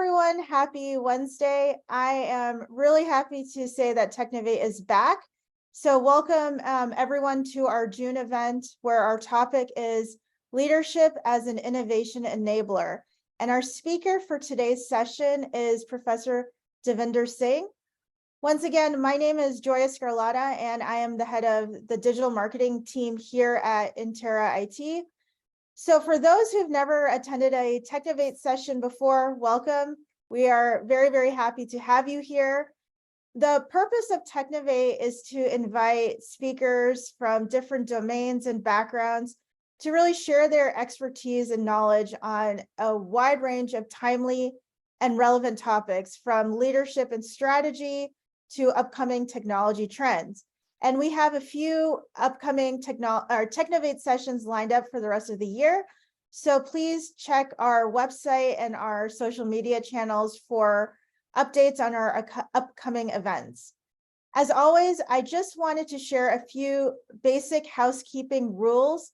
everyone, happy Wednesday. I am really happy to say that Technovate is back. So welcome everyone to our June event where our topic is leadership as an innovation enabler. And our speaker for today's session is Professor Davinder Singh. Once again, my name is Joya Scarlata and I am the head of the digital marketing team here at InterraIT. So for those who've never attended a Technovate session before, welcome. We are very, very happy to have you here. The purpose of Technovate is to invite speakers from different domains and backgrounds to really share their expertise and knowledge on a wide range of timely and relevant topics, from leadership and strategy to upcoming technology trends. And we have a few upcoming Technovate sessions lined up for the rest of the year. So please check our website and our social media channels for updates on our upcoming events. As always, I just wanted to share a few basic housekeeping rules.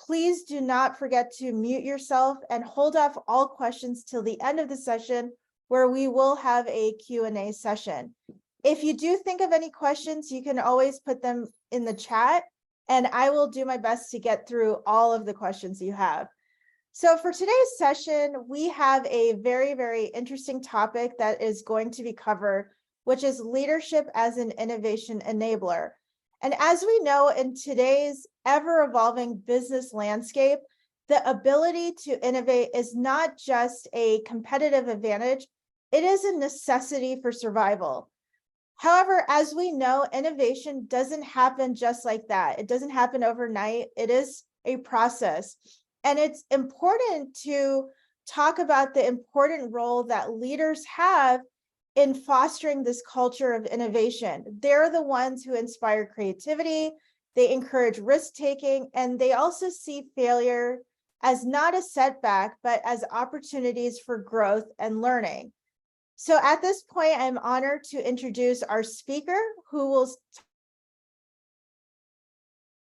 Please do not forget to mute yourself and hold off all questions till the end of the session, where we will have a Q&A session. If you do think of any questions, you can always put them in the chat, and I will do my best to get through all of the questions you have. So for today's session, we have a very, very interesting topic that is going to be covered, which is leadership as an innovation enabler. And as we know, in today's ever-evolving business landscape, the ability to innovate is not just a competitive advantage, it is a necessity for survival. However, as we know, innovation doesn't happen just like that. It doesn't happen overnight. It is a process. And it's important to talk about the important role that leaders have in fostering this culture of innovation. They're the ones who inspire creativity, they encourage risk-taking, and they also see failure as not a setback, but as opportunities for growth and learning. So at this point, I'm honored to introduce our speaker, who will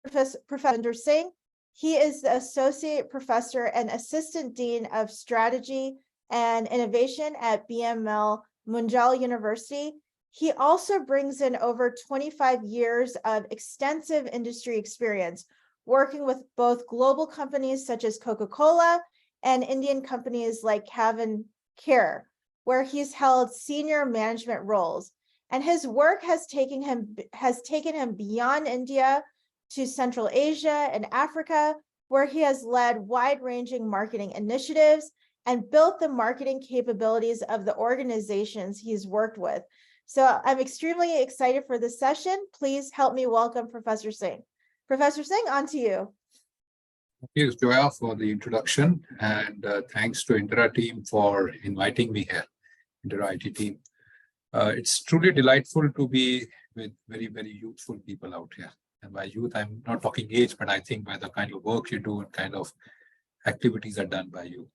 Professor Davinder Singh. He is the Associate Professor and Assistant Dean of Strategy and Innovation at BML Munjal University. He also brings in over 25 years of extensive industry experience, working with both global companies such as Coca-Cola and Indian companies like Cavan Care, where he's held senior management roles. And his work has taken him beyond India to Central Asia and Africa, where he has led wide-ranging marketing initiatives and built the marketing capabilities of the organizations he's worked with. So I'm extremely excited for this session. Please help me welcome Professor Singh. Professor Singh, on to you. Thank you, Joya, for the introduction, and thanks to Interra team for inviting me here. InterraIT team. It's truly delightful to be with very, very youthful people out here. And by youth, I'm not talking age, but I think by the kind of work you do and kind of activities are done by you.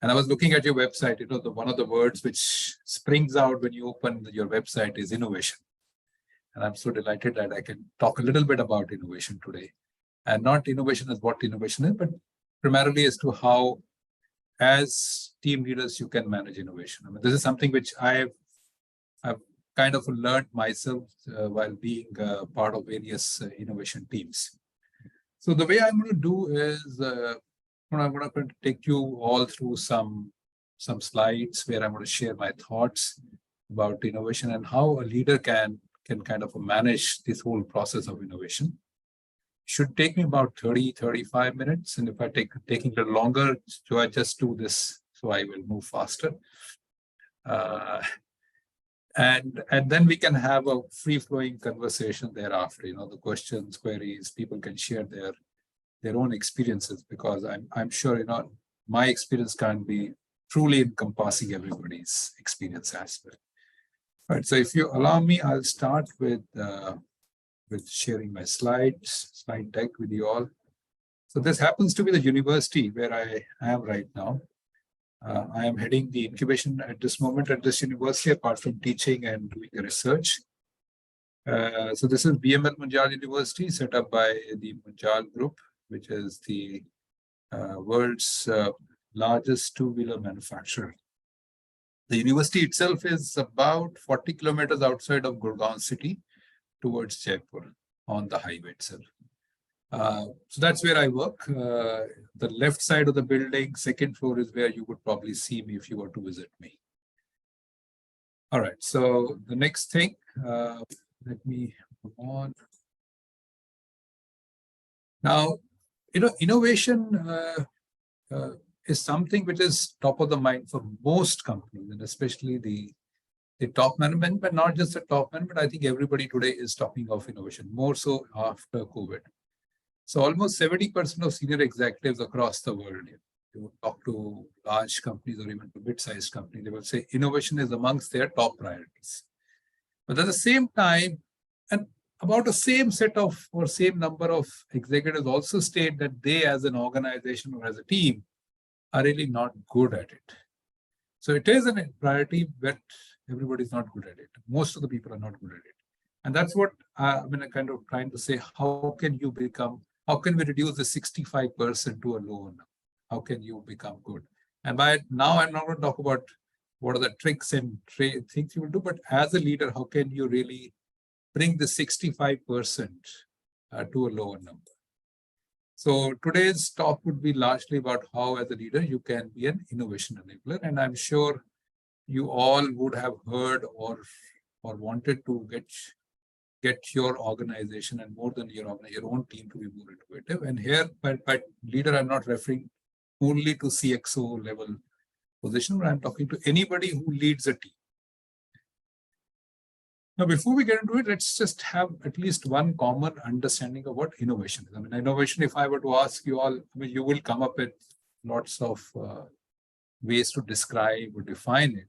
And I was looking at your website, one of the words which springs out when you open your website is innovation. And I'm so delighted that I can talk a little bit about innovation today. And not innovation as what innovation is, but primarily as to how, as team leaders, you can manage innovation. I mean, this is something which I've kind of learned myself while being part of various innovation teams. So the way I'm going to do is I'm going to take you all through some slides where I'm going to share my thoughts about innovation and how a leader can kind of manage this whole process of innovation. Should take me about 30-35 minutes, and if I taking a little longer, so I just do this so I will move faster, and then we can have a free-flowing conversation thereafter. The questions, queries, people can share their own experiences, because I'm sure my experience can't be truly encompassing everybody's experience as well. All right, so if you allow me, I'll start with sharing my slide deck with you all. So this happens to be the university where I am right now. I am heading the incubation at this moment at this university, apart from teaching and doing the research. So this is BML Munjal University, set up by the Munjal Group, which is the world's largest two-wheeler manufacturer. The university itself is about 40 kilometers outside of Gurgaon city towards Jaipur on the highway itself. So that's where I work. The left side of the building, second floor, is where you would probably see me if you were to visit me. All right, so the next thing, let me move on. Now, innovation is something which is top of the mind for most companies, and especially the top management, but not just the top management. I think everybody today is talking of innovation, more so after COVID. So almost 70% of senior executives across the world, you would talk to large companies or even to mid-sized companies, they will say innovation is amongst their top priorities. But at the same time, and about the same set of or same number of executives also state that they as an organization or as a team are really not good at it. So it is a priority, but everybody is not good at it. Most of the people are not good at it. And that's what I'm kind of trying to say. How can we reduce the 65% to a lower number? How can you become good? And by now, I'm not going to talk about what are the tricks and things you will do, but as a leader, how can you really bring the 65% to a lower number? So today's talk would be largely about how, as a leader, you can be an innovation enabler. And I'm sure you all would have heard or wanted to get your organization, and more than your own team, to be more innovative. And here, by leader, I'm not referring only to CXO level position, but I'm talking to anybody who leads a team. Now, before we get into it, let's just have at least one common understanding of what innovation is. Innovation, if I were to ask you all, you will come up with lots of ways to describe or define it.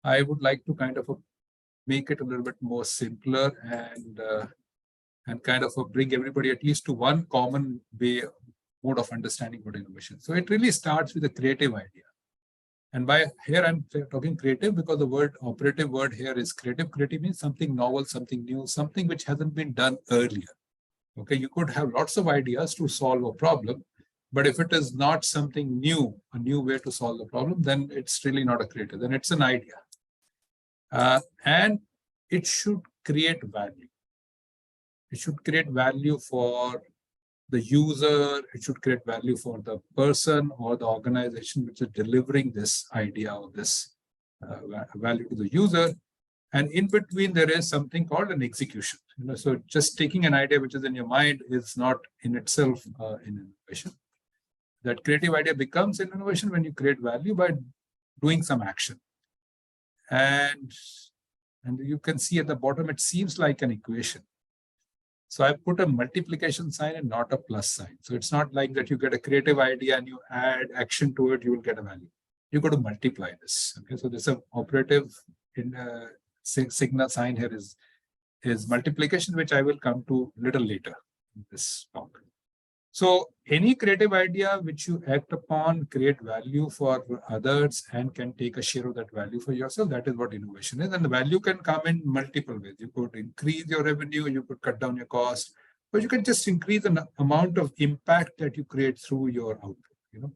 I would like to kind of make it a little bit more simpler and kind of bring everybody at least to one common mode of understanding what innovation. So it really starts with a creative idea. And by here, I'm talking creative because the operative word here is creative. Creative means something novel, something new, something which hasn't been done earlier. Okay, you could have lots of ideas to solve a problem, but if it is not something new, a new way to solve the problem, then it's really not a creative, then it's an idea. And it should create value. It should create value for the user, it should create value for the person or the organization which is delivering this idea or this value to the user. And in between, there is something called an execution. So just taking an idea which is in your mind is not in itself an innovation. That creative idea becomes an innovation when you create value by doing some action. And you can see at the bottom, it seems like an equation. So I put a multiplication sign and not a plus sign. So it's not like that you get a creative idea and you add action to it, you will get a value. You got to multiply this. Okay, so there's an operative signal sign here is multiplication, which I will come to a little later in this talk. So any creative idea which you act upon, create value for others and can take a share of that value for yourself, that is what innovation is. And the value can come in multiple ways. You could increase your revenue, you could cut down your cost, but you can just increase the amount of impact that you create through your output.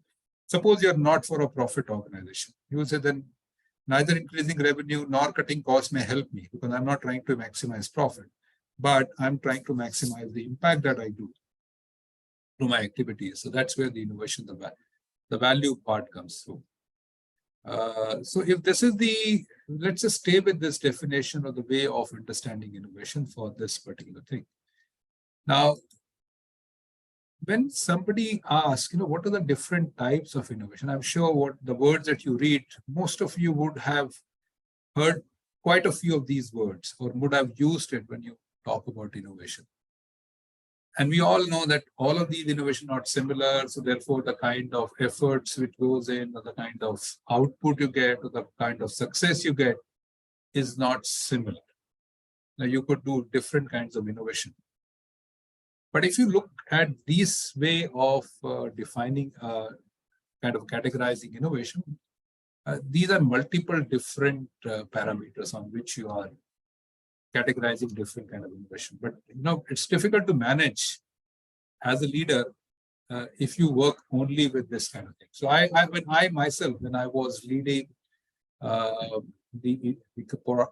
Suppose you're not for a profit organization. You will say then neither increasing revenue nor cutting costs may help me because I'm not trying to maximize profit, but I'm trying to maximize the impact that I do through my activities. So that's where the innovation, the value part comes through. So if this is let's just stay with this definition of the way of understanding innovation for this particular thing. Now, when somebody asks, what are the different types of innovation? I'm sure what the words that you read, most of you would have heard quite a few of these words or would have used it when you talk about innovation. And we all know that all of these innovations are not similar. So therefore, the kind of efforts which goes in or the kind of output you get or the kind of success you get is not similar. Now, you could do different kinds of innovation. But if you look at this way of defining, kind of categorizing innovation, these are multiple different parameters on which you are categorizing different kind of innovation. But it's difficult to manage as a leader if you work only with this kind of thing. So when I was leading the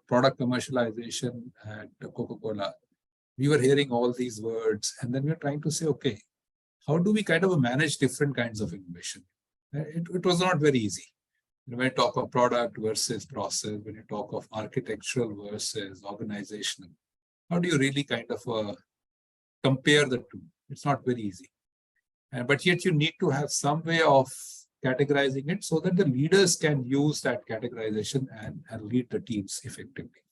product commercialization at Coca-Cola, we were hearing all these words, and then we were trying to say, okay, how do we kind of manage different kinds of innovation? It was not very easy. When you talk of product versus process, when you talk of architectural versus organizational, how do you really kind of compare the two? It's not very easy. But yet you need to have some way of categorizing it so that the leaders can use that categorization and lead the teams effectively.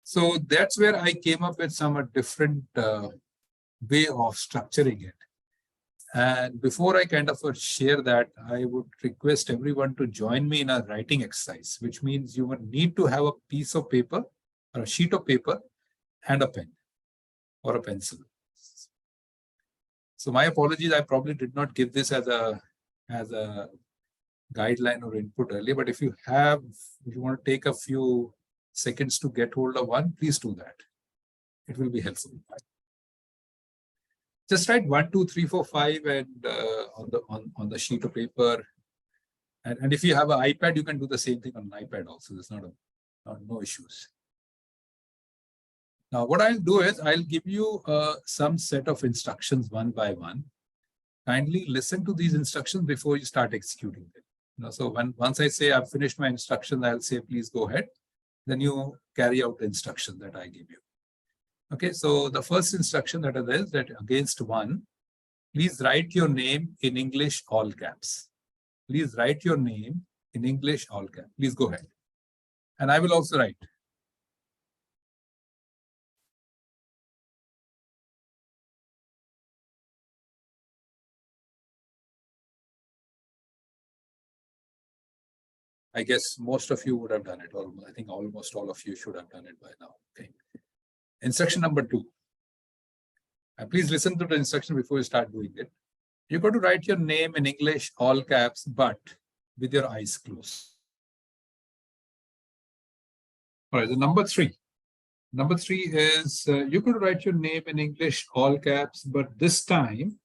So that's where I came up with some different way of structuring it. And before I kind of share that, I would request everyone to join me in a writing exercise, which means you will need to have a piece of paper or a sheet of paper and a pen or a pencil. So my apologies, I probably did not give this as a guideline or input earlier, but if you want to take a few seconds to get hold of one, please do that. It will be helpful. Just write 1, 2, 3, 4, 5 and on the sheet of paper. And if you have an iPad, you can do the same thing on an iPad also. There's no issues. Now, what I'll do is I'll give you some set of instructions one by one. Kindly listen to these instructions before you start executing them. So once I say I've finished my instructions, I'll say, please go ahead. Then you carry out the instruction that I give you. Okay, so the first instruction that is that against 1, please write your name in English all caps. Please write your name in English all caps. Please go ahead. And I will also write. I guess most of you would have done it, or I think almost all of you should have done it by now. Okay. Instruction number 2. And please listen to the instruction before you start doing it. You're going to write your name in English, all caps, but with your eyes closed. All right, the number 3. Number 3 is you're going to write your name in English, all caps, but this time,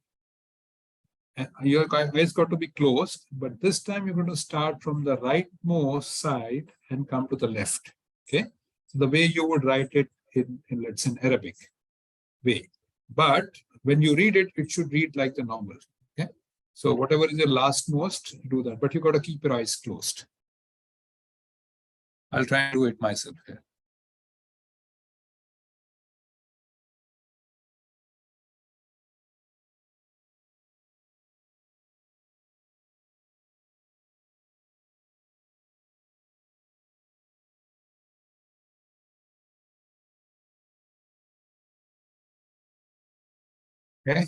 your eyes got to be closed, but this time you're going to start from the rightmost side and come to the left. Okay, so the way you would write it in let's say in Arabic way, but when you read it, it should read like the normal. Okay, so whatever is your lastmost, do that, but you got to keep your eyes closed. I'll try and do it myself here. Okay.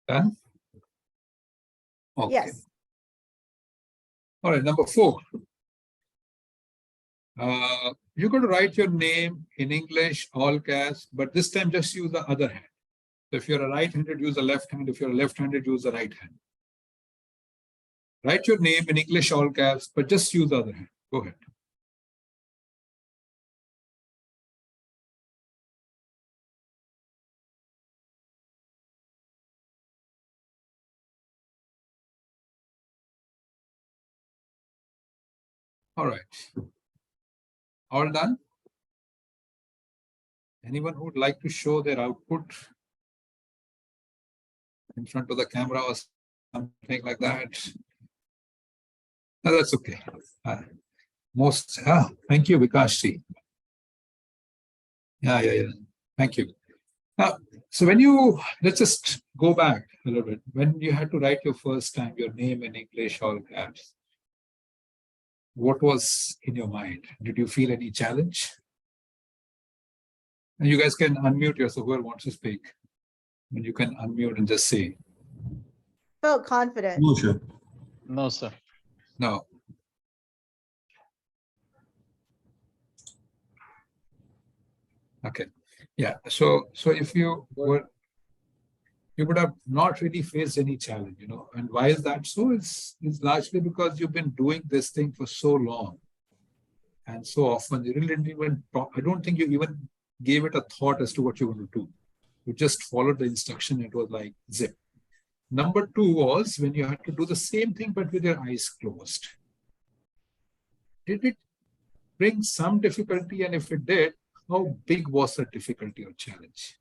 Done? Okay. Yes. All right, number 4. You're going to write your name in English, all caps, but this time just use the other hand. So if you're a right-handed, use the left hand. If you're a left-handed, use the right hand. Write your name in English, all caps, but just use the other hand. Go ahead. All right. All done? Anyone who would like to show their output in front of the camera or something like that? No, that's okay. Thank you, Vikashji. Yeah. Thank you. Now, so let's just go back a little bit. When you had to write your first time, your name in English, all caps, what was in your mind? Did you feel any challenge? And you guys can unmute yourself, whoever wants to speak. And you can unmute and just say. Felt confident. No, sir. No, sir. No. Okay. Yeah. So if you would have not really faced any challenge, And why is that so? It's largely because you've been doing this thing for so long and so often. You really didn't even talk. I don't think you even gave it a thought as to what you're going to do. You just followed the instruction. It was like zip. Number 2 was when you had to do the same thing, but with your eyes closed. Did it bring some difficulty? And if it did, how big was the difficulty or challenge?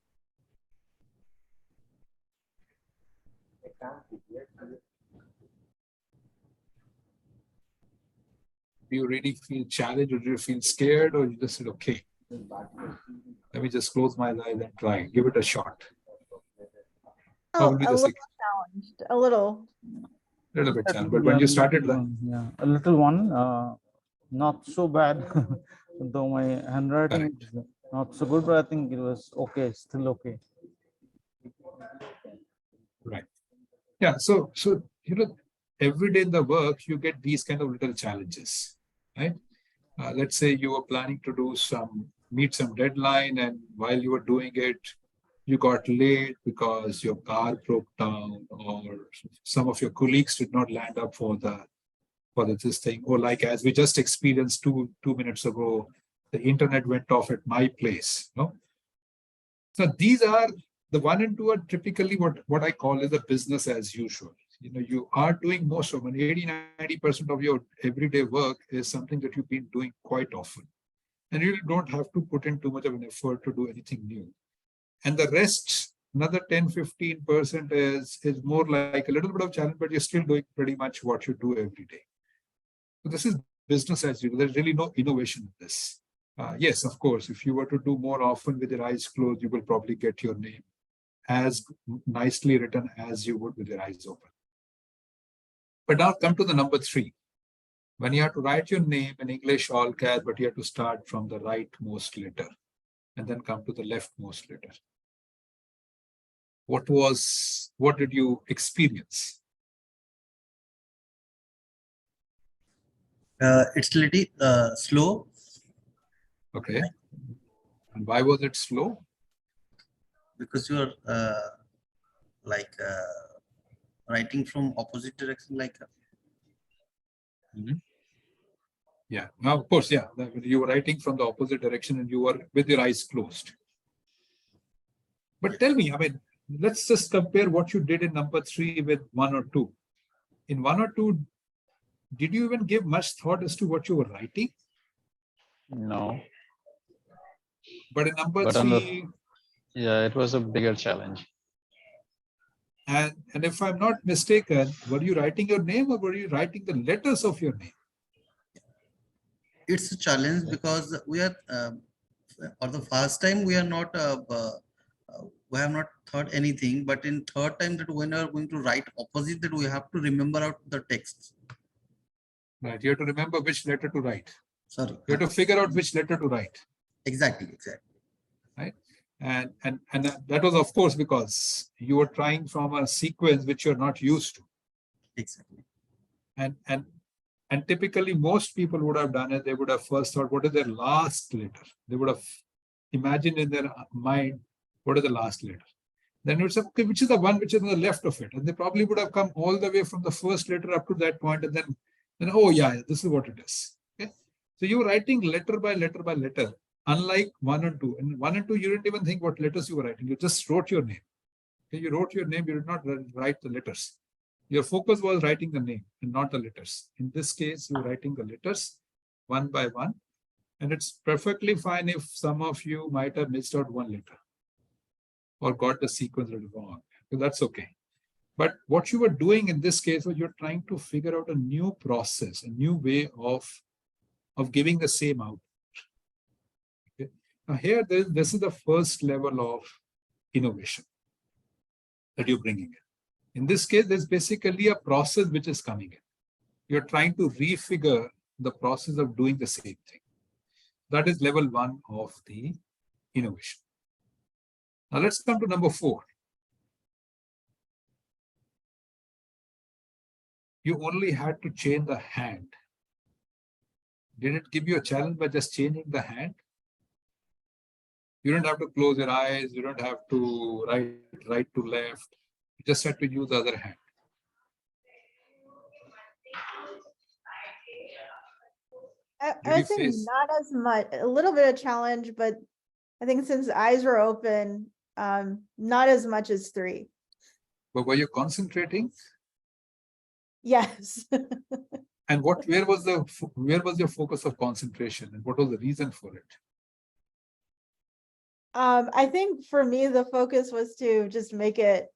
Do you really feel challenged, or do you feel scared, or you just said, okay, let me just close my eyes and try, give it a shot? How will be A the little challenged, a little. little bit challenged, but when you started, Yeah, a little one, not so bad, though my handwriting is not so good, but I think it was okay, still okay. right? Yeah. So every day in the work, you get these kind of little challenges, right? Let's say you were planning to meet some deadline, and while you were doing it, you got late because your car broke down, or some of your colleagues did not land up for this thing, or like as we just experienced two minutes ago, the internet went off at my place. No, so these are the 1 and 2 are typically what I call is a business as usual. You are doing most of 80-90% of your everyday work is something that you've been doing quite often, and you don't have to put in too much of an effort to do anything new. And the rest, another 10-15% is more like a little bit of challenge, but you're still doing pretty much what you do every day. So this is business as usual. There's really no innovation in this. Yes, of course, if you were to do more often with your eyes closed, you will probably get your name as nicely written as you would with your eyes open. But now come to the number 3. When you have to write your name in English all caps, but you have to start from the rightmost letter and then come to the leftmost letter. What did you experience? It's a little slow. Okay. And why was it slow? Because you're writing from opposite direction, like. Yeah, now of course, yeah, you were writing from the opposite direction and you were with your eyes closed. But tell me, I mean, let's just compare what you did in number 3 with 1 or 2. In 1 or 2, did you even give much thought as to what you were writing? No. But in number 3, yeah, it was a bigger challenge. And if I'm not mistaken, were you writing your name or were you writing the letters of your name? It's a challenge because we are, for the first time, we are not, we have not thought anything. But in third time, that when we are going to write opposite, that we have to remember out the text. Right, you have to remember which letter to write. Sorry, you have to figure out which letter to write. Exactly. Right, and that was of course because you were trying from a sequence which you're not used to. Exactly. And typically most people would have done it. They would have first thought, what is their last letter? They would have imagined in their mind, what is the last letter? Then it's okay, which is the one which is on the left of it? And they probably would have come all the way from the first letter up to that point, and then oh yeah, this is what it is. Okay, so you were writing letter by letter by letter, unlike 1 and 2. In 1 and 2, you didn't even think what letters you were writing. You just wrote your name. Okay, you wrote your name. You did not write the letters. Your focus was writing the name and not the letters. In this case, you're writing the letters one by one. And it's perfectly fine if some of you might have missed out one letter or got the sequence wrong. So that's okay. But what you were doing in this case was you're trying to figure out a new process, a new way of giving the same output. Okay. Now here, this is the first level of innovation that you're bringing in. In this case, there's basically a process which is coming in. You're trying to refigure the process of doing the same thing. That is level 1 of the innovation. Now let's come to number 4. You only had to change the hand. Did it give you a challenge by just changing the hand? You don't have to close your eyes. You don't have to write right to left. You just have to use the other hand. I would say not as much, a little bit of challenge, but I think since the eyes were open, not as much as 3. But were you concentrating? Yes. And where was your focus of concentration, and what was the reason for it? I think for me, the focus was to just make it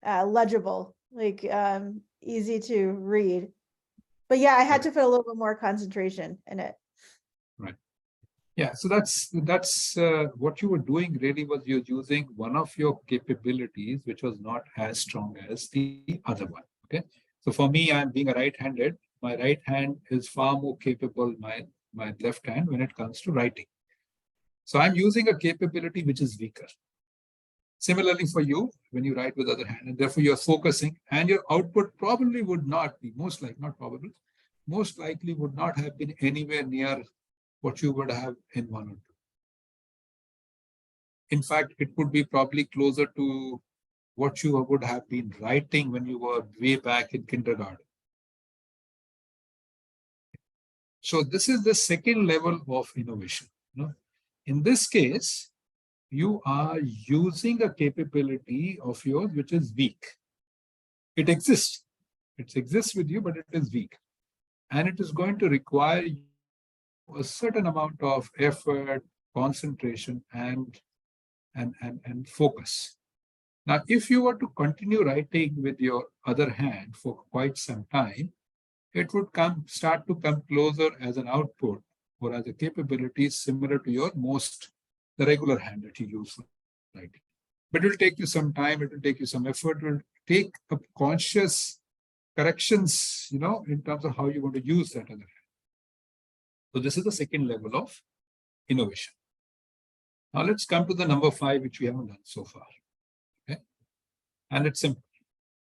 legible, like easy to read. But yeah, I had to put a little bit more concentration in it. Right. Yeah, so that's what you were doing really was you're using one of your capabilities, which was not as strong as the other one. Okay. So for me, I'm being a right-handed. My right hand is far more capable my left hand when it comes to writing. So I'm using a capability which is weaker. Similarly for you, when you write with other hand, and therefore you're focusing, and your output probably would not be, most likely would not have been anywhere near what you would have in one or two. In fact, it would be probably closer to what you would have been writing when you were way back in kindergarten. So this is the second level of innovation. In this case, you are using a capability of yours which is weak. It exists. It exists with you, but it is weak. And it is going to require a certain amount of effort, concentration, and focus. Now, if you were to continue writing with your other hand for quite some time, it would start to come closer as an output or as a capability similar to the regular hand that you use for writing. But it will take you some time, it will take you some effort, it will take a conscious corrections, in terms of how you're going to use that other hand. So this is the second level of innovation. Now let's come to the number 5, which we haven't done so far. Okay. And it's simple.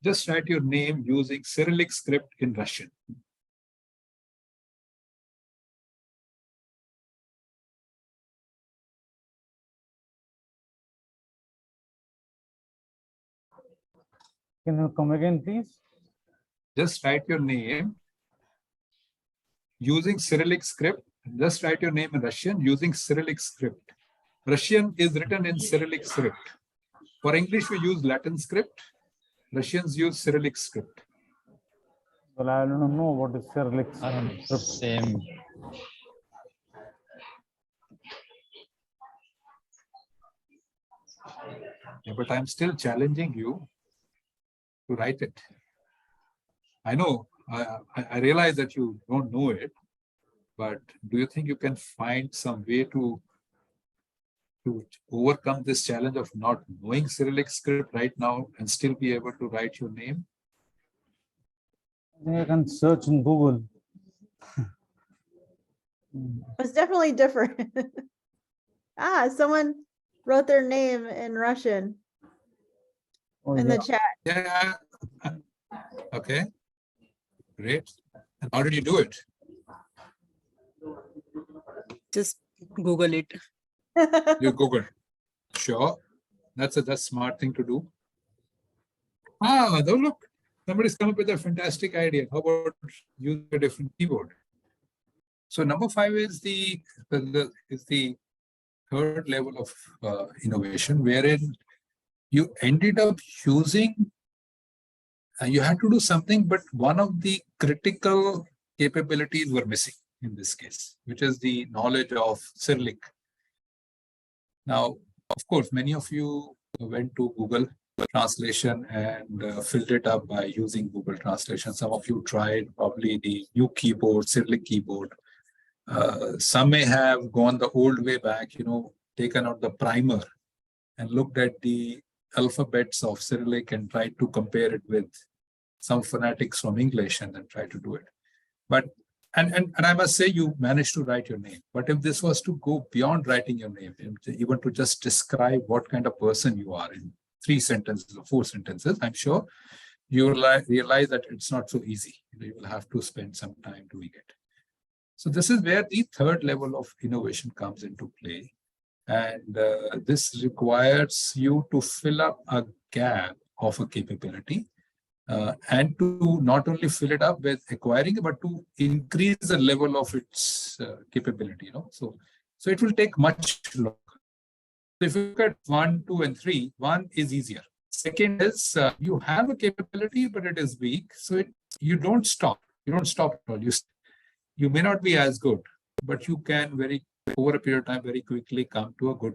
Just write your name using Cyrillic script in Russian. Can you come again, please? Just write your name using Cyrillic script. Just write your name in Russian using Cyrillic script. Russian is written in Cyrillic script. For English, we use Latin script. Russians use Cyrillic script. Well, I don't know what is Cyrillic script. Same. Yeah, but I'm still challenging you to write it. I know, I realize that you don't know it, but do you think you can find some way to overcome this challenge of not knowing Cyrillic script right now and still be able to write your name? I think I can search in Google. It's definitely different. Someone wrote their name in Russian in the chat. Yeah. Okay. Great. And how did you do it? Just Google it. You Googled. Sure. That's a smart thing to do. Look. Somebody's come up with a fantastic idea. How about using a different keyboard? So number 5 is the third level of innovation, wherein you ended up using, you had to do something, but one of the critical capabilities were missing in this case, which is the knowledge of Cyrillic. Now, of course, many of you went to Google Translation and filled it up by using Google Translation. Some of you tried probably the new keyboard, Cyrillic keyboard. Some may have gone the old way back, taken out the primer and looked at the alphabets of Cyrillic and tried to compare it with some phonetics from English and then try to do it. But and I must say you managed to write your name. But if this was to go beyond writing your name, even to just describe what kind of person you are in 3 sentences or 4 sentences, I'm sure you will realize that it's not so easy. You will have to spend some time doing it. So this is where the third level of innovation comes into play. And this requires you to fill up a gap of a capability and to not only fill it up with acquiring, but to increase the level of its capability. So it will take much longer. If you look at 1, 2, and 3, 1 is easier. Second is you have a capability, but it is weak. So you don't stop. You don't stop at all. You may not be as good, but you can over a period of time very quickly come to a good.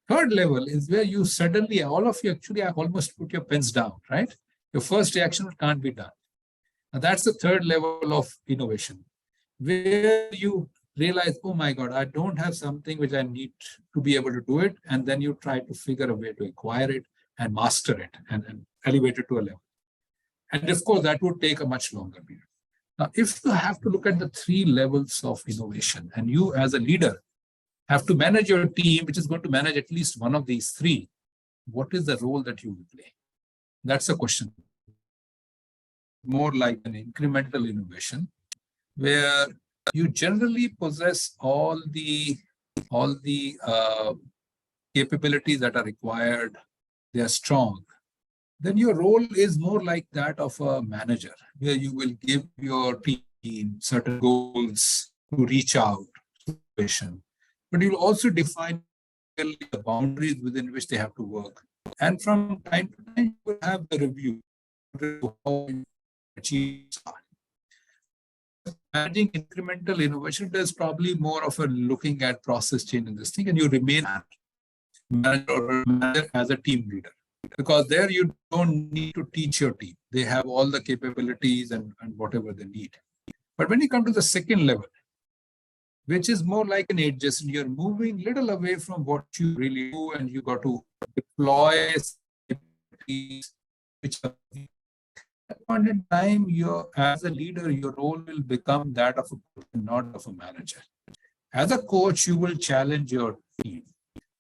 Third level is where you suddenly, all of you actually almost put your pens down, right? Your first reaction can't be done. Now that's the third level of innovation, where you realize, oh my God, I don't have something which I need to be able to do it. And then you try to figure a way to acquire it and master it and elevate it to a level. And of course, that would take a much longer period. Now, if you have to look at the three levels of innovation, and you as a leader have to manage your team, which is going to manage at least one of these three, what is the role that you will play? That's a question. More like an incremental innovation, where you generally possess all the capabilities that are required. They are strong. Then your role is more like that of a manager, where you will give your team certain goals to reach out to the patient. But you'll also define the boundaries within which they have to work. And from time to time, you will have the review of how you achieve. Managing incremental innovation, there's probably more of a looking at process change in this thing, and you remain manager as a team leader. Because there you don't need to teach your team. They have all the capabilities and whatever they need. But when you come to the second level, which is more like an adjacent, you're moving little away from what you really do, and you got to deploy capabilities, which at that point in time, as a leader, your role will become that of a coach, not of a manager. As a coach, you will challenge your team.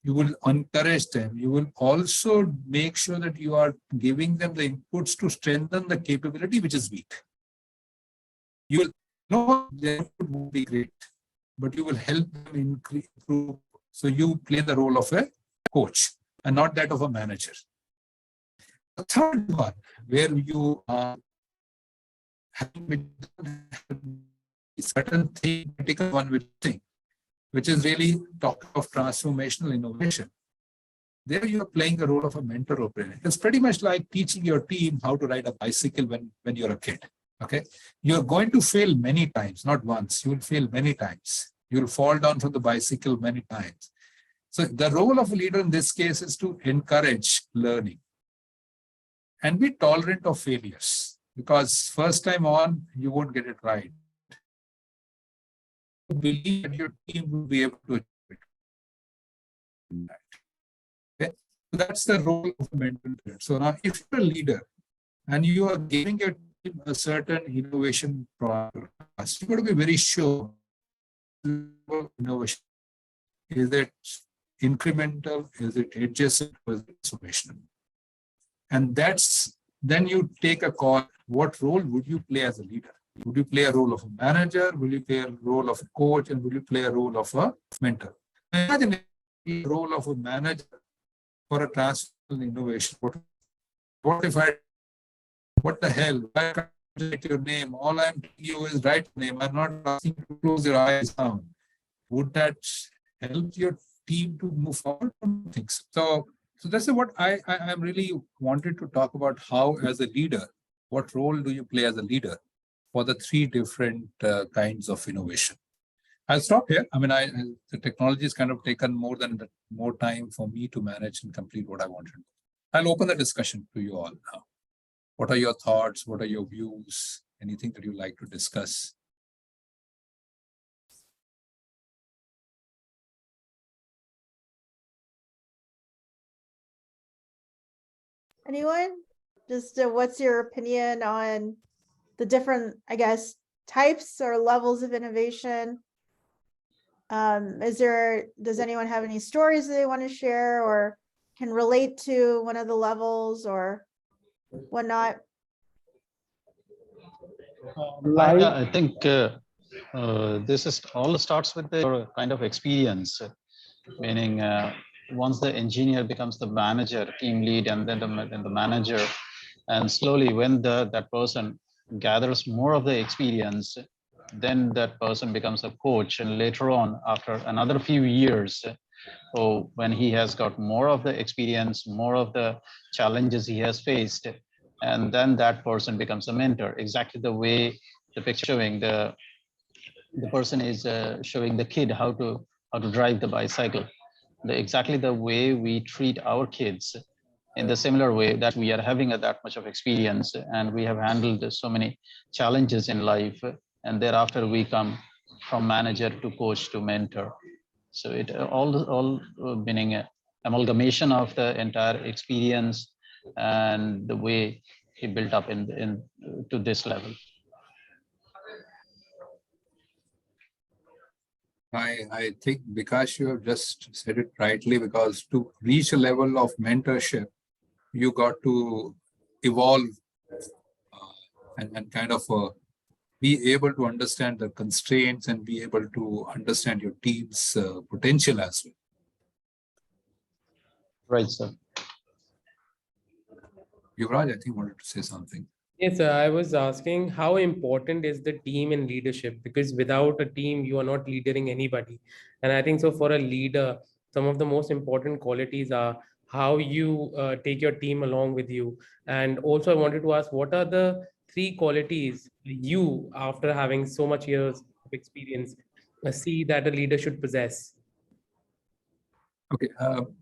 You will encourage them. You will also make sure that you are giving them the inputs to strengthen the capability which is weak. You will know their input won't be great, but you will help them improve. So you play the role of a coach and not that of a manager. The third one, where you are having certain thing, critical one with thing, which is really talking of transformational innovation. There you are playing the role of a mentor or parent. It's pretty much like teaching your team how to ride a bicycle when you're a kid. Okay, you're going to fail many times, not once. You will fail many times. You will fall down from the bicycle many times. So the role of a leader in this case is to encourage learning and be tolerant of failures, because first time on, you won't get it right. Believe that your team will be able to achieve it. Okay? So that's the role of a mentor. So now if you're a leader and you are giving your team a certain innovation process, you've got to be very sure innovation. Is it incremental? Is it adjacent? Or is it transformational? And then you take a call. What role would you play as a leader? Would you play a role of a manager? Will you play a role of a coach? And will you play a role of a mentor? Imagine the role of a manager for a transformational innovation. What the hell? Why can't you write your name? All I'm telling you is write your name. I'm not asking you to close your eyes down. Would that help your team to move forward? I don't think so. So that's what I really wanted to talk about. How, as a leader, what role do you play as a leader for the three different kinds of innovation? I'll stop here. I mean, the technology has kind of taken more time for me to manage and complete what I wanted. I'll open the discussion to you all now. What are your thoughts? What are your views? Anything that you'd like to discuss? Anyone? Just what's your opinion on the different, I guess, types or levels of innovation? Does anyone have any stories that they want to share or can relate to one of the levels or whatnot? I think this is all starts with the kind of experience, meaning once the engineer becomes the manager, team lead, and then the manager, and slowly when that person gathers more of the experience, then that person becomes a coach, and later on, after another few years, so when he has got more of the experience, more of the challenges he has faced, and then that person becomes a mentor, exactly the way the picture showing the person is showing the kid how to drive the bicycle. Exactly the way we treat our kids in the similar way that we are having that much of experience and we have handled so many challenges in life, and thereafter we come from manager to coach to mentor. So it all meaning amalgamation of the entire experience and the way he built up in to this level. I think because you have just said it rightly, because to reach a level of mentorship, you got to evolve and kind of be able to understand the constraints and be able to understand your team's potential as well. Right, sir. Yuvraj, I think wanted to say something. Yes, sir. I was asking how important is the team in leadership? Because without a team, you are not leading anybody. And I think so for a leader, some of the most important qualities are how you take your team along with you. And also I wanted to ask, what are the 3 qualities you, after having so much years of experience, see that a leader should possess? Okay,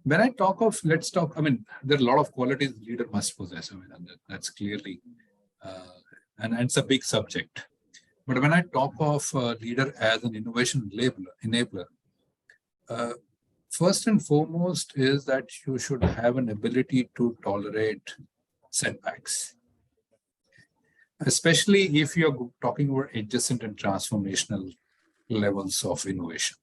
when I talk of, let's talk, I mean, there are a lot of qualities the leader must possess. I mean, and that's clearly, and it's a big subject. But when I talk of leader as an innovation enabler, first and foremost is that you should have an ability to tolerate setbacks, especially if you're talking about adjacent and transformational levels of innovation.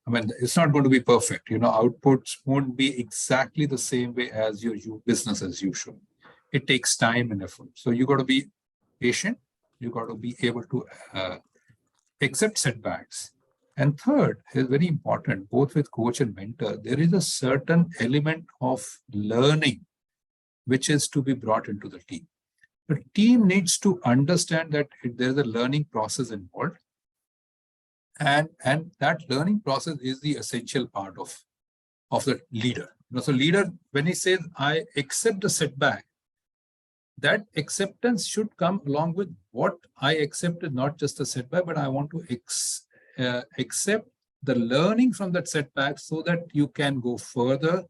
I mean, it's not going to be perfect. You know, outputs won't be exactly the same way as your business as usual. It takes time and effort. So you got to be patient. You got to be able to accept setbacks. And third is very important, both with coach and mentor, there is a certain element of learning which is to be brought into the team. The team needs to understand that there's a learning process involved. And that learning process is the essential part of the leader. You know, so leader, when he says, I accept the setback, that acceptance should come along with what I accept is not just a setback, but I want to accept the learning from that setback so that you can go further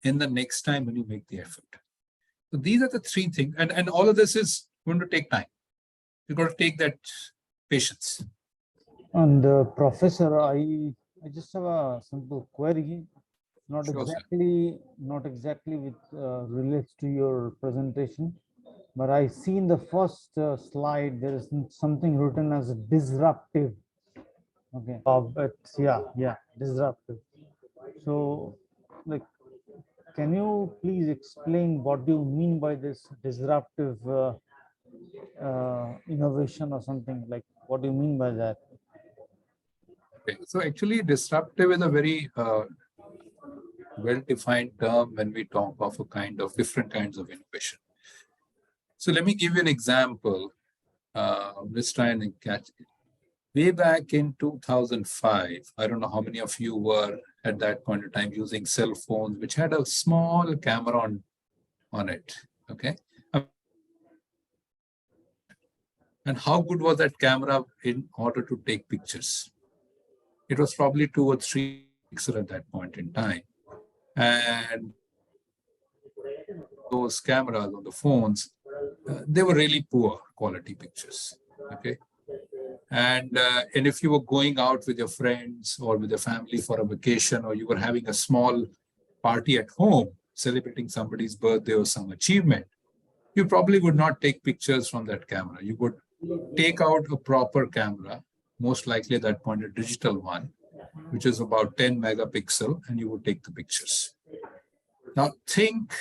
in the next time when you make the effort. So these are the 3 things. And all of this is going to take time. You've got to take that patience. And Professor, I just have a simple query, not Sure, exactly with relates to your presentation, but I see in the first slide there is something written as disruptive. Okay, but yeah, disruptive. So, like, can you please explain what do you mean by this disruptive innovation or something? Like, what do you mean by that? Okay. So actually, disruptive is a very well-defined term when we talk of a kind of different kinds of innovation. So let me give you an example. Let's try and catch it. Way back in 2005, I don't know how many of you were at that point in time using cell phones, which had a small camera on it. Okay. And how good was that camera in order to take pictures? It was probably 2 or 3 pixels at that point in time. And those cameras on the phones, they were really poor quality pictures. Okay. And if you were going out with your friends or with your family for a vacation, or you were having a small party at home, celebrating somebody's birthday or some achievement, you probably would not take pictures from that camera. You would take out a proper camera, most likely at that point a digital one, which is about 10 megapixel, and you would take the pictures. Now think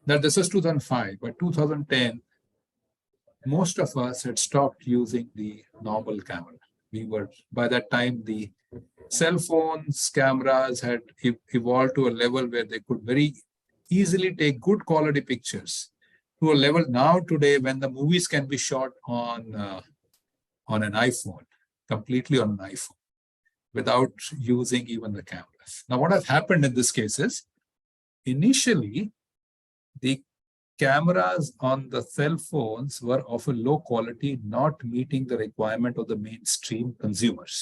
that this is 2005, but 2010, most of us had stopped using the normal camera. By that time, the cell phones cameras had evolved to a level where they could very easily take good quality pictures, to a level now today when the movies can be shot on an iPhone, completely on an iPhone, without using even the cameras. Now, what has happened in this case is, initially, the cameras on the cell phones were of a low quality, not meeting the requirement of the mainstream consumers.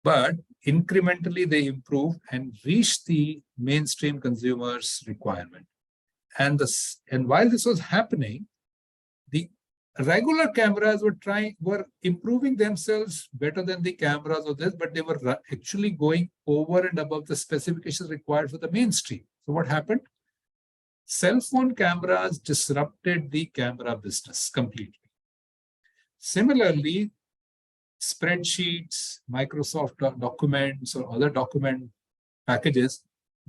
But incrementally, they improved and reached the mainstream consumers' requirement. And while this was happening, the regular cameras were improving themselves better than the cameras of this, but they were actually going over and above the specifications required for the mainstream. So what happened? Cell phone cameras disrupted the camera business completely. Similarly, spreadsheets, Microsoft documents, or other document packages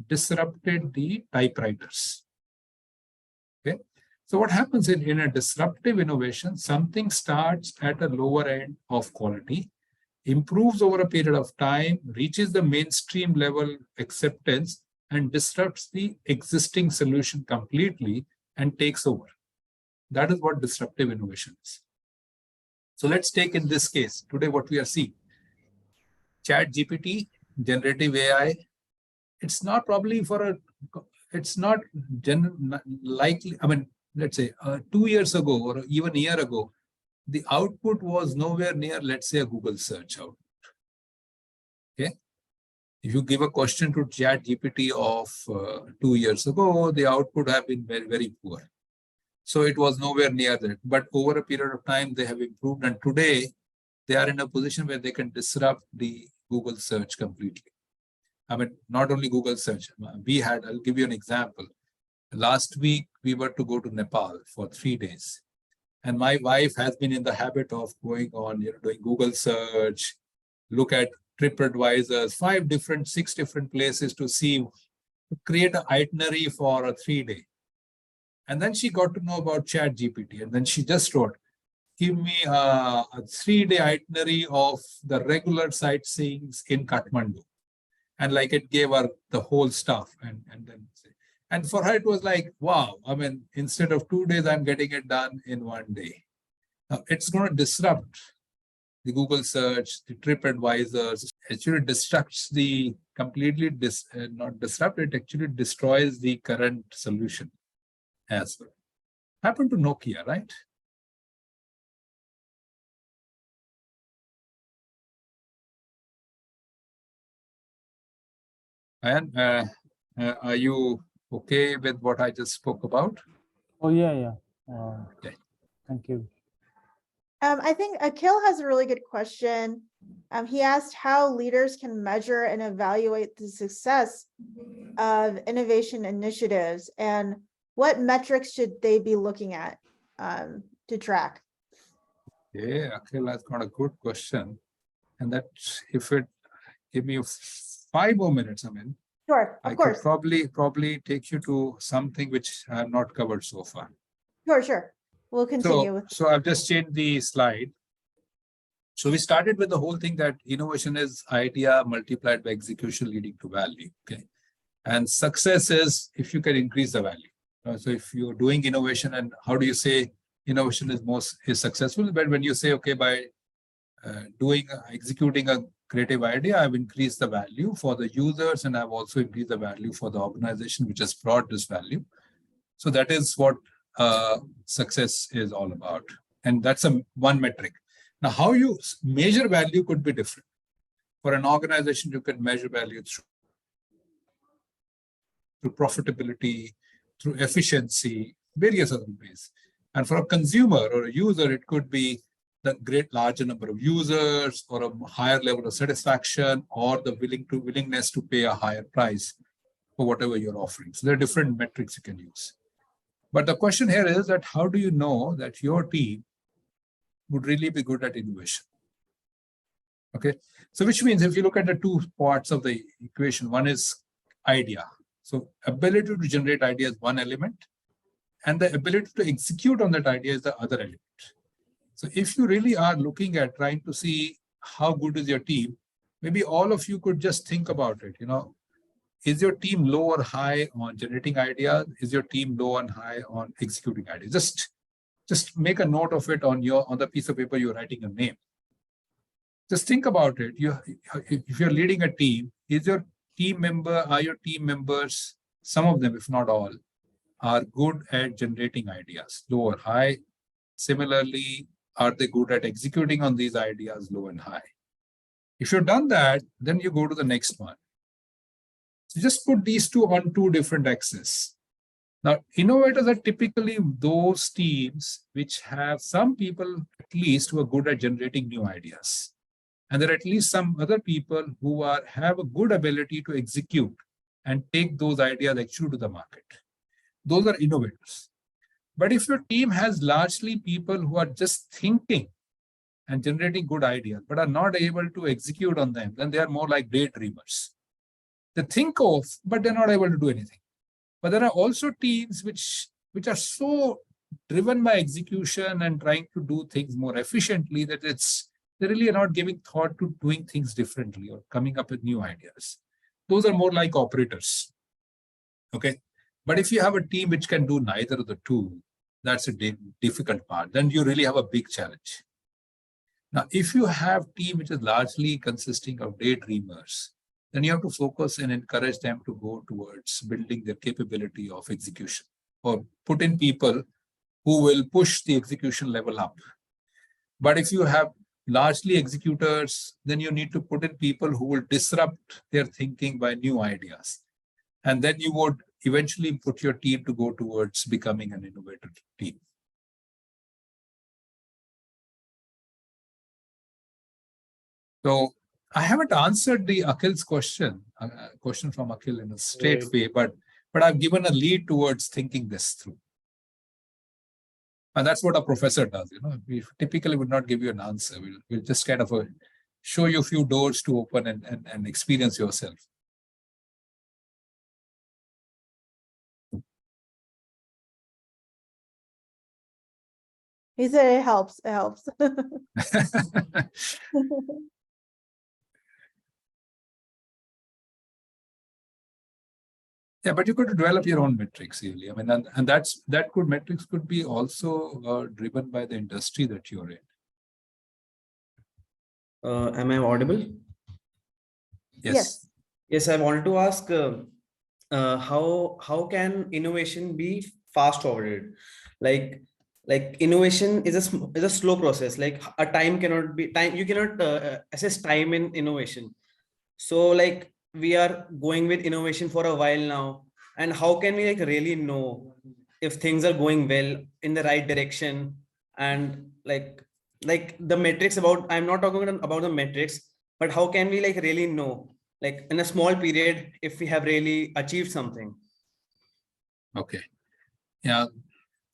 disrupted the typewriters. Okay. So what happens in a disruptive innovation, something starts at a lower end of quality, improves over a period of time, reaches the mainstream level acceptance, and disrupts the existing solution completely and takes over. That is what disruptive innovation is. So let's take in this case, today what we are seeing. Chat GPT, generative AI, it's not probably it's not likely, I mean, let's say 2 years ago or even a year ago, the output was nowhere near, let's say, a Google search output. Okay. If you give a question to Chat GPT of 2 years ago, the output have been very, very poor. So it was nowhere near that. But over a period of time, they have improved. And today, they are in a position where they can disrupt the Google search completely. I mean, not only Google search. I'll give you an example. Last week, we were to go to Nepal for 3 days. And my wife has been in the habit of going on, doing Google search, look at TripAdvisors, 6 different places to create an itinerary for a 3-day. And then she got to know about Chat GPT. And then she just wrote, give me a 3-day itinerary of the regular sightseeings in Kathmandu. And like it gave her the whole stuff. And for her, it was like, wow, I mean, instead of 2 days, I'm getting it done in 1 day. Now, it's going to disrupt the Google search, the TripAdvisors. Actually destructs not disrupt, it actually destroys the current solution as well. Happened to Nokia, right? And are you okay with what I just spoke about? Oh, yeah. Okay. Thank you. I think Akhil has a really good question. He asked how leaders can measure and evaluate the success of innovation initiatives and what metrics should they be looking at to track? Yeah, Akhil has got a good question. And that if it give me 5 more minutes, I mean, Sure, of course. could probably take you to something which I have not covered so far. Sure. We'll continue. So I've just changed the slide. So we started with the whole thing that innovation is idea multiplied by execution leading to value. Okay. And success is if you can increase the value. So if you're doing innovation, and how do you say innovation is successful? But when you say, okay, by executing a creative idea, I've increased the value for the users, and I've also increased the value for the organization which has brought this value. So that is what success is all about. And that's one metric. Now, how you measure value could be different. For an organization, you can measure value through profitability, through efficiency, various other ways. And for a consumer or a user, it could be the larger number of users or a higher level of satisfaction or the willingness to pay a higher price for whatever you're offering. So there are different metrics you can use. But the question here is that how do you know that your team would really be good at innovation? Okay, so which means if you look at the 2 parts of the equation, one is idea. So ability to generate ideas is one element, and the ability to execute on that idea is the other element. So if you really are looking at trying to see how good is your team, maybe all of you could just think about it. Is your team low or high on generating ideas? Is your team low and high on executing ideas? Just make a note of it on the piece of paper you're writing a name. Just think about it. If you're leading a team, are your team members, some of them, if not all, are good at generating ideas, low or high? Similarly, are they good at executing on these ideas, low and high? If you've done that, then you go to the next one. So just put these two on two different axes. Now, innovators are typically those teams which have some people at least who are good at generating new ideas. And there are at least some other people who have a good ability to execute and take those ideas actually to the market. Those are innovators. But if your team has largely people who are just thinking and generating good ideas, but are not able to execute on them, then they are more like daydreamers. They think of, but they're not able to do anything. But there are also teams which are so driven by execution and trying to do things more efficiently that they really are not giving thought to doing things differently or coming up with new ideas. Those are more like operators. Okay. But if you have a team which can do neither of the two, that's a difficult part. Then you really have a big challenge. Now, if you have a team which is largely consisting of daydreamers, then you have to focus and encourage them to go towards building their capability of execution, or put in people who will push the execution level up. But if you have largely executors, then you need to put in people who will disrupt their thinking by new ideas. And then you would eventually put your team to go towards becoming an innovative team. So I haven't answered the Akhil's question from Akhil in a straight way, but I've given a lead towards thinking this through. And that's what a professor does. We typically would not give you an answer. We'll just kind of show you a few doors to open and experience yourself. He said it helps. It helps. Yeah, but you could develop your own metrics, really. I mean, and that metrics could be also driven by the industry that you're in. Am I audible? Yes. Yes, I wanted to ask how can innovation be fast forwarded? Like innovation is a slow process. Like a time cannot be time. You cannot assess time in innovation. So like we are going with innovation for a while now, and how can we like really know if things are going well in the right direction? And like the metrics about, I'm not talking about the metrics, but how can we like really know, like in a small period, if we have really achieved something? Okay. Yeah.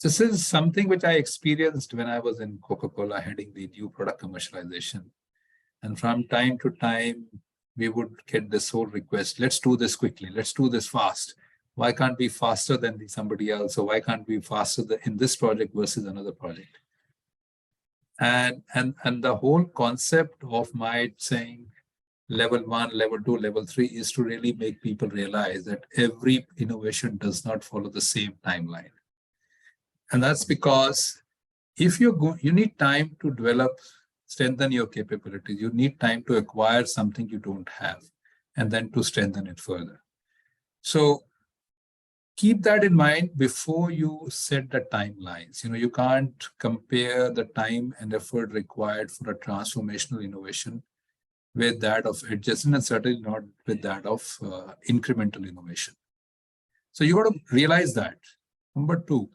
This is something which I experienced when I was in Coca-Cola heading the new product commercialization. And from time to time, we would get this whole request, let's do this quickly, let's do this fast. Why can't we be faster than somebody else? Or why can't we be faster in this project versus another project? And the whole concept of my saying level 1, level 2, level 3 is to really make people realize that every innovation does not follow the same timeline. And that's because if you need time to develop, strengthen your capabilities. You need time to acquire something you don't have, and then to strengthen it further. So keep that in mind before you set the timelines. You can't compare the time and effort required for a transformational innovation with that of adjacent, and certainly not with that of incremental innovation. So you got to realize that. Number 2,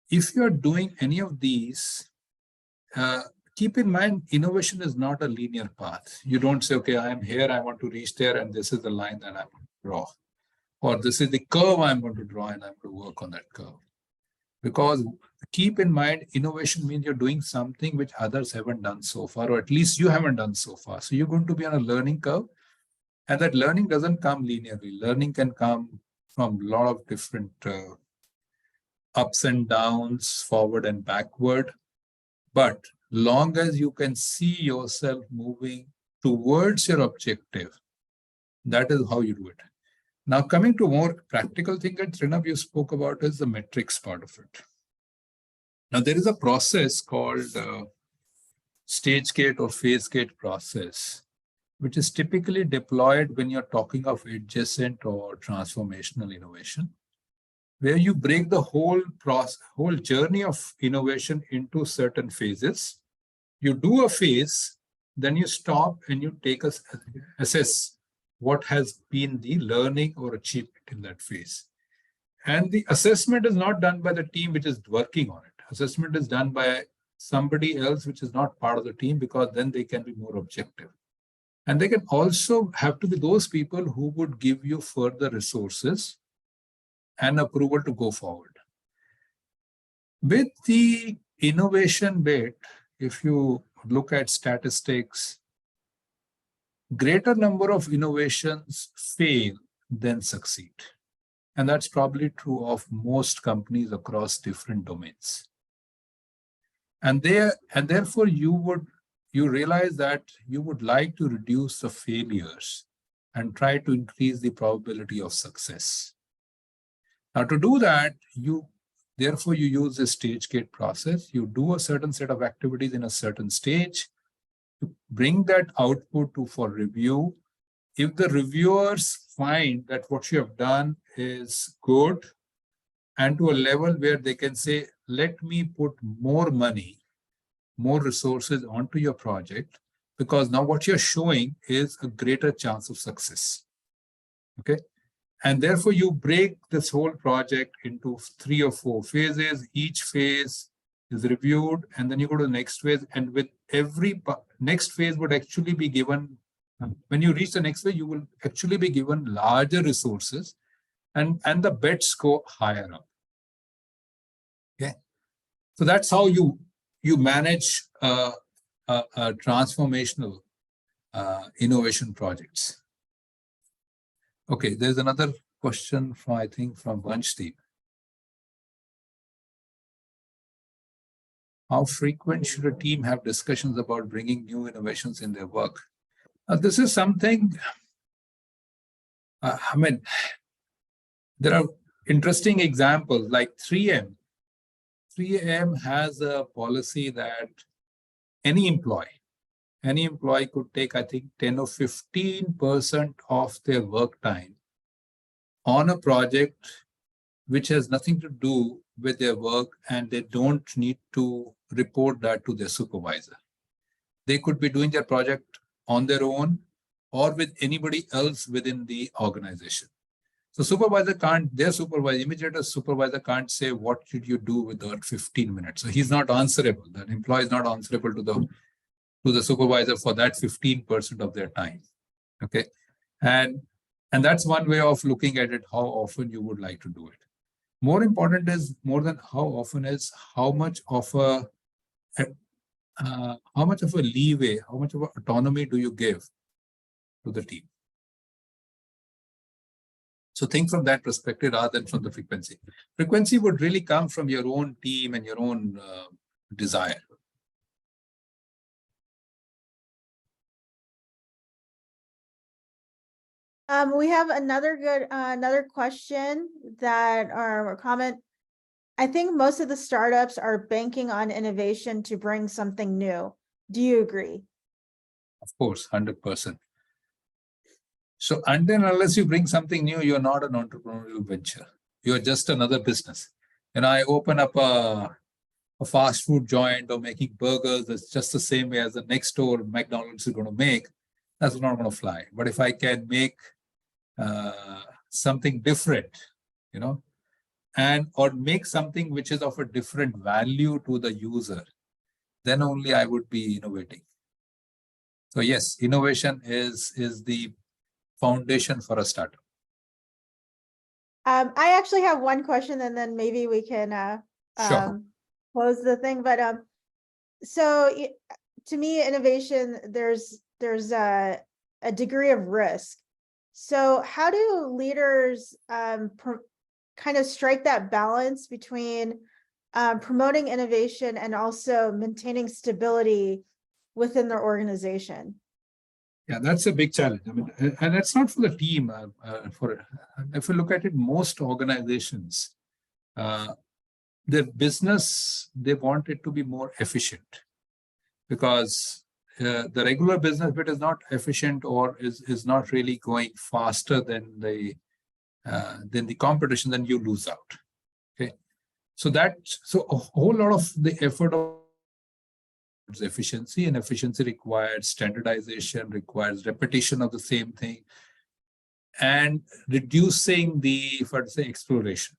if you're doing any of these, keep in mind, innovation is not a linear path. You don't say, okay, I am here, I want to reach there, and this is the line that I want to draw. Or this is the curve I'm going to draw, and I'm going to work on that curve. Because keep in mind, innovation means you're doing something which others haven't done so far, or at least you haven't done so far. So you're going to be on a learning curve, and that learning doesn't come linearly. Learning can come from a lot of different ups and downs, forward and backward. But long as you can see yourself moving towards your objective, that is how you do it. Now, coming to more practical thing that Srinav you spoke about is the metrics part of it. Now, there is a process called stage gate or phase gate process, which is typically deployed when you're talking of adjacent or transformational innovation. where you break the whole process, whole journey of innovation into certain phases. You do a phase, then you stop and you take a assess what has been the learning or achievement in that phase. And the assessment is not done by the team which is working on it. Assessment is done by somebody else which is not part of the team, because then they can be more objective. And they can also have to be those people who would give you further resources and approval to go forward. With the innovation bit, if you look at statistics, greater number of innovations fail than succeed. And that's probably true of most companies across different domains. And therefore you realize that you would like to reduce the failures and try to increase the probability of success. Now, to do that, therefore you use the stage gate process. You do a certain set of activities in a certain stage, to bring that output for review. If the reviewers find that what you have done is good, and to a level where they can say, let me put more money, more resources onto your project, because now what you're showing is a greater chance of success. Okay. And therefore you break this whole project into 3 or 4 phases. Each phase is reviewed, and then you go to the next phase. And with every next phase would actually be given, when you reach the next phase, you will actually be given larger resources, and the bets go higher up. Okay. So that's how you manage transformational innovation projects. Okay, there's another question from, I think, from Vanshdeep. How frequent should a team have discussions about bringing new innovations in their work? This is something, I mean, there are interesting examples like 3M. 3M has a policy that any employee could take, I think, 10 or 15% of their work time on a project which has nothing to do with their work, and they don't need to report that to their supervisor. They could be doing their project on their own or with anybody else within the organization. So supervisor can't, their supervisor, immediate supervisor can't say, what did you do with that 15 minutes? So he's not answerable. That employee is not answerable to the supervisor for that 15% of their time. Okay. And that's one way of looking at it, how often you would like to do it. More important is, more than how often, is how much of a leeway, how much of autonomy do you give to the team? So think from that perspective rather than from the frequency. Frequency would really come from your own team and your own desire. We have another question or comment. I think most of the startups are banking on innovation to bring something new. Do you agree? Of course, 100%. So unless you bring something new, you're not an entrepreneurial venture. You're just another business. And I open up a fast food joint or making burgers, it's just the same way as the next door McDonald's is going to make. That's not going to fly. But if I can make something different, or make something which is of a different value to the user, then only I would be innovating. So yes, innovation is the foundation for a startup. I actually have one question, and then maybe we can Sure. close the thing. But so to me, innovation, there's a degree of risk. So how do leaders kind of strike that balance between promoting innovation and also maintaining stability within their organization? Yeah, that's a big challenge. I mean, and it's not for the team. If you look at it, most organizations, their business, they want it to be more efficient, because the regular business bit is not efficient, or is not really going faster than the competition, then you lose out. So a whole lot of the effort of efficiency, and efficiency requires standardization, requires repetition of the same thing, and reducing the, if I say, exploration.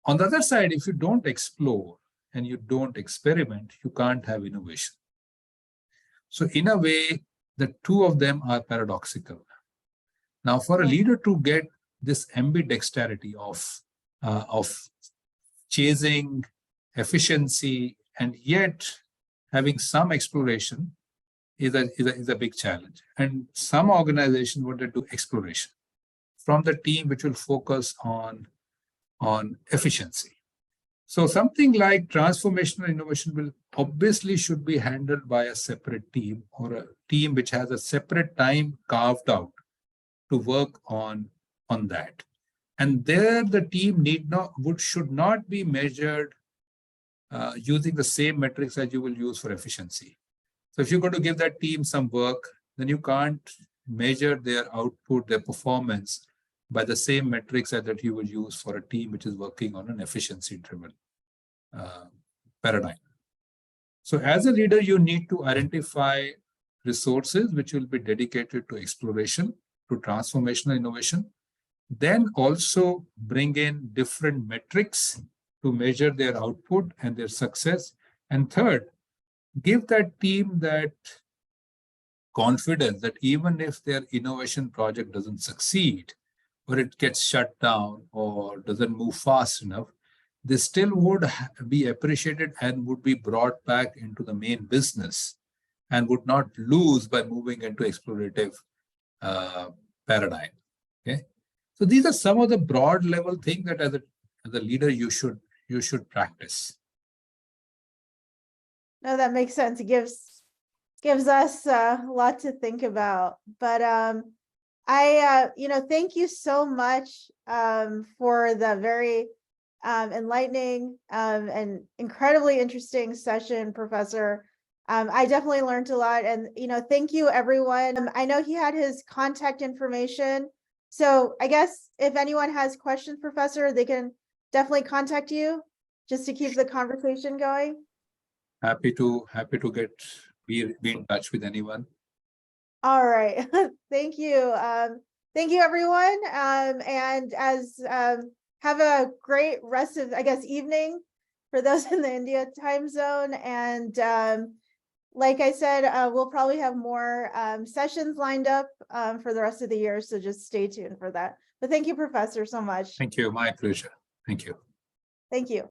On the other side, if you don't explore and you don't experiment, you can't have innovation. So in a way, the two of them are paradoxical. Now, for a leader to get this ambidexterity of chasing efficiency and yet having some exploration is a big challenge. And some organizations want to do exploration from the team, which will focus on efficiency. So something like transformational innovation will obviously should be handled by a separate team, or a team which has a separate time carved out to work on that. And there the team should not be measured using the same metrics as you will use for efficiency. So if you're going to give that team some work, then you can't measure their output, their performance by the same metrics that you will use for a team which is working on an efficiency-driven paradigm. So as a leader, you need to identify resources which will be dedicated to exploration, to transformational innovation, then also bring in different metrics to measure their output and their success. And third, give that team that confidence that even if their innovation project doesn't succeed, or it gets shut down, or doesn't move fast enough, they still would be appreciated and would be brought back into the main business and would not lose by moving into explorative paradigm. Okay, so these are some of the broad level things that as a leader you should practice. No, that makes sense. It gives us a lot to think about. But I thank you so much for the very enlightening and incredibly interesting session, Professor. I definitely learned a lot, and thank you, everyone. I know he had his contact information, so I guess if anyone has questions, Professor, they can definitely contact you just to keep the conversation going. Happy to be in touch with anyone. All right. Thank you. Thank you, everyone. And have a great rest of, I guess, evening for those in the India time zone. And like I said, we'll probably have more sessions lined up for the rest of the year. So just stay tuned for that. But thank you, Professor, so much. Thank you. My pleasure. Thank you. Thank you.